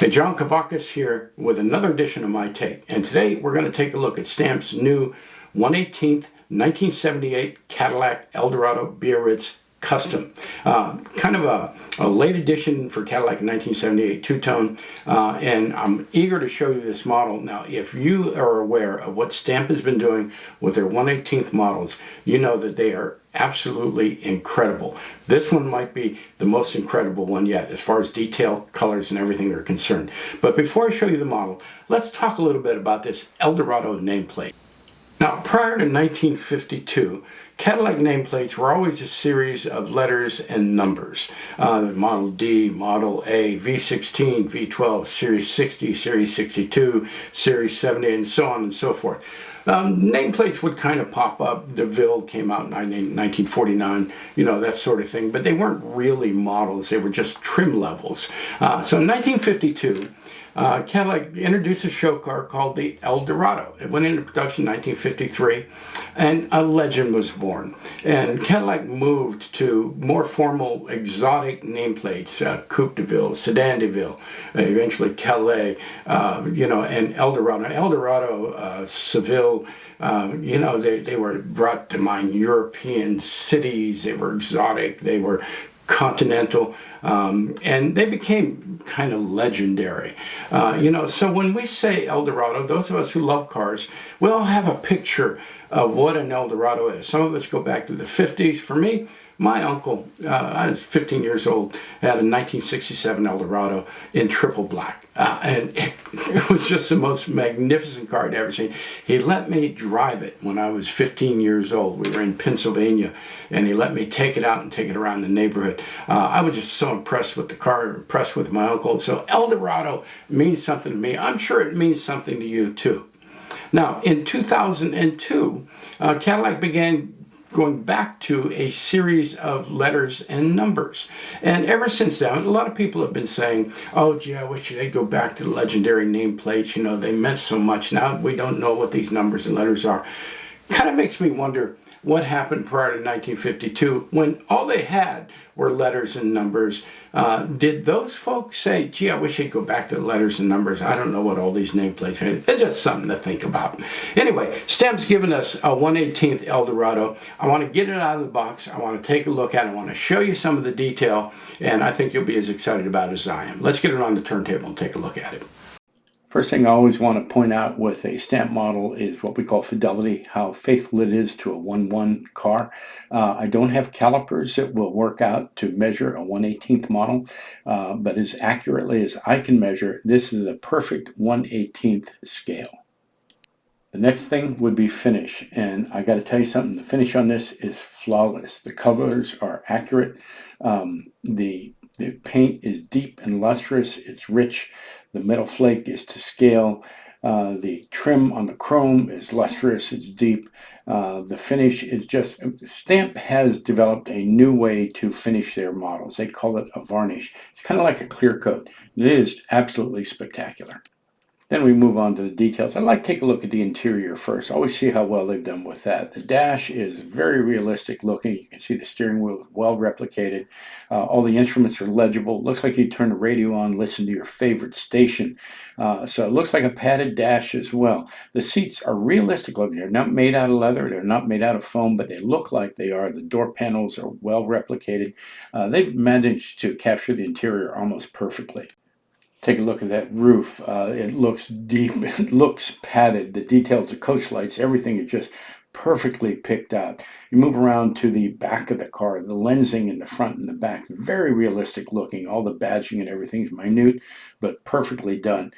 Hey, John Kavakis here with another edition of My Take, and today we're going to take a look at Stamp's new 1/18 1978 Cadillac Eldorado Biarritz Custom. Kind of a late edition for Cadillac 1978 two-tone, and I'm eager to show you this model. Now, if you are aware of what Stamp has been doing with their 1/18 models, you know that they are absolutely incredible. This one might be the most incredible one yet as far as detail, colors, and everything are concerned. But before I show you the model, let's talk a little bit about this Eldorado nameplate. Now, prior to 1952, Cadillac nameplates were always a series of letters and numbers. Model D, Model A, V16, V12, Series 60, Series 62, Series 70, and so on and so forth. Nameplates would kind of pop up. DeVille came out in 1949, you know, that sort of thing. But they weren't really models. They were just trim levels. So in 1952, Cadillac introduced a show car called the Eldorado. It went into production in 1953, and a legend was born. And Cadillac moved to more formal, exotic nameplates, Coupe de Ville, Sedan de Ville, eventually Calais, and Eldorado. Eldorado, Seville, they were brought to mind European cities. They were exotic. They were continental, and they became kind of legendary. So when we say Eldorado, those of us who love cars, we all have a picture of what an Eldorado is. Some of us go back to the 50s. For me, my uncle, I was 15 years old, had a 1967 Eldorado in triple black. And it was just the most magnificent car I'd ever seen. He let me drive it when I was 15 years old. We were in Pennsylvania, and he let me take it out and take it around the neighborhood. I was just so impressed with the car, impressed with my uncle. So Eldorado means something to me. I'm sure it means something to you, too. Now, in 2002, Cadillac began going back to a series of letters and numbers. And ever since then, a lot of people have been saying, oh, gee, I wish they'd go back to the legendary nameplates. You know, they meant so much. Now we don't know what these numbers and letters are. Kind of makes me wonder what happened prior to 1952 when all they had were letters and numbers. Did those folks say, gee, I wish they'd go back to the letters and numbers? I don't know what all these nameplates are. It's just something to think about. Anyway, Stamp's given us a 1/18 Eldorado. I want to get it out of the box. I want to take a look at it. I want to show you some of the detail, and I think you'll be as excited about it as I am. Let's get it on the turntable and take a look at it. First thing I always want to point out with a Stamp model is what we call fidelity, how faithful it is to a 1/1 car. I don't have calipers that will work out to measure a 1/18 model, but as accurately as I can measure, this is a perfect 1/18 scale. The next thing would be finish, and I got to tell you something, the finish on this is flawless. The colors are accurate. The paint is deep and lustrous. It's rich. The metal flake is to scale. The trim on the chrome is lustrous. It's deep. The finish is just... Stamp has developed a new way to finish their models. They call it a varnish. It's kind of like a clear coat. It is absolutely spectacular. Then we move on to the details. I'd like to take a look at the interior first. Always see how well they've done with that. The dash is very realistic looking. You can see the steering wheel is well replicated. All the instruments are legible. Looks like you turn the radio on, listen to your favorite station. So it looks like a padded dash as well. The seats are realistic looking. They're not made out of leather. They're not made out of foam, but they look like they are. The door panels are well replicated. They've managed to capture the interior almost perfectly. Take a look at that roof. It looks deep. It looks padded. The details, the coach lights, everything is just perfectly picked out. You move around to the back of the car. The lensing in the front and the back, very realistic looking. All the badging and everything is minute, but perfectly done.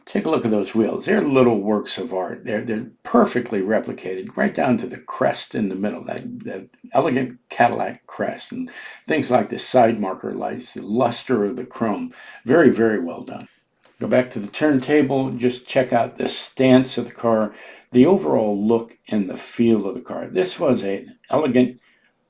Take a look at those wheels. They're little works of art. They're perfectly replicated, right down to the crest in the middle, that elegant Cadillac crest, and things like the side marker lights, the luster of the chrome. Very, very well done. Go back to the turntable, just check out the stance of the car, the overall look and the feel of the car. This was an elegant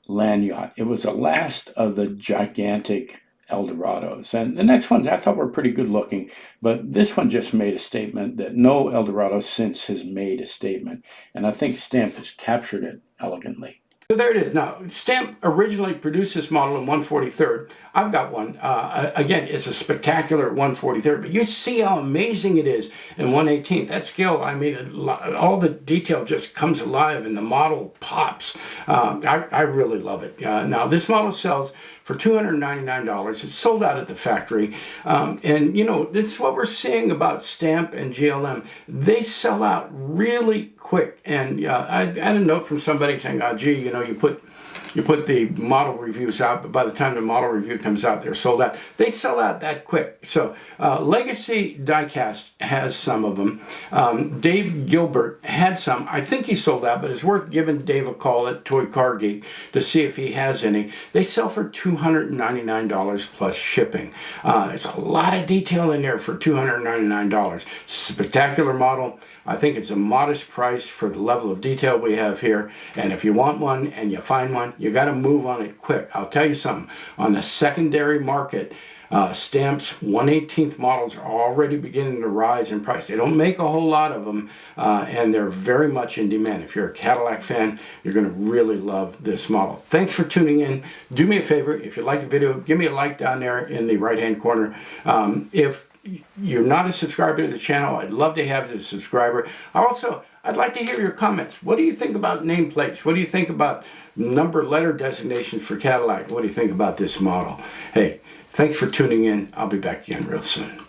land yacht. It was the last of the gigantic Eldorados. And the next ones I thought were pretty good looking, but this one just made a statement that no Eldorado since has made a statement. And I think Stamp has captured it elegantly. So there it is. Now, Stamp originally produced this model in 143rd. I've got one. Again, it's a spectacular 143rd, but you see how amazing it is in 1/18th. That scale, I mean, all the detail just comes alive and the model pops. I really love it. Now, this model sells for $299. It's sold out at the factory. And, you know, this is what we're seeing about Stamp and GLM. They sell out really quick. And I had a note from somebody saying, oh, gee, you know, you put the model reviews out, but by the time the model review comes out, they're sold out. They sell out that quick. So Legacy Diecast has some of them. Dave Gilbert had some. I think he sold out, but it's worth giving Dave a call at Toy Car Geek to see if he has any. They sell for $299 plus shipping. It's a lot of detail in there for $299. Spectacular model. I think it's a modest price for the level of detail we have here. And if you want one and you find one, you got to move on it quick. I'll tell you something. On the secondary market, Stamp's 1/18th models are already beginning to rise in price. They don't make a whole lot of them, and they're very much in demand. If you're a Cadillac fan, you're going to really love this model. Thanks for tuning in. Do me a favor, if you like the video, give me a like down there in the right-hand corner. If you're not a subscriber to the channel, I'd love to have you as a subscriber. I'd like to hear your comments. What do you think about nameplates? What do you think about number letter designations for Cadillac? What do you think about this model? Hey, thanks for tuning in. I'll be back again real soon.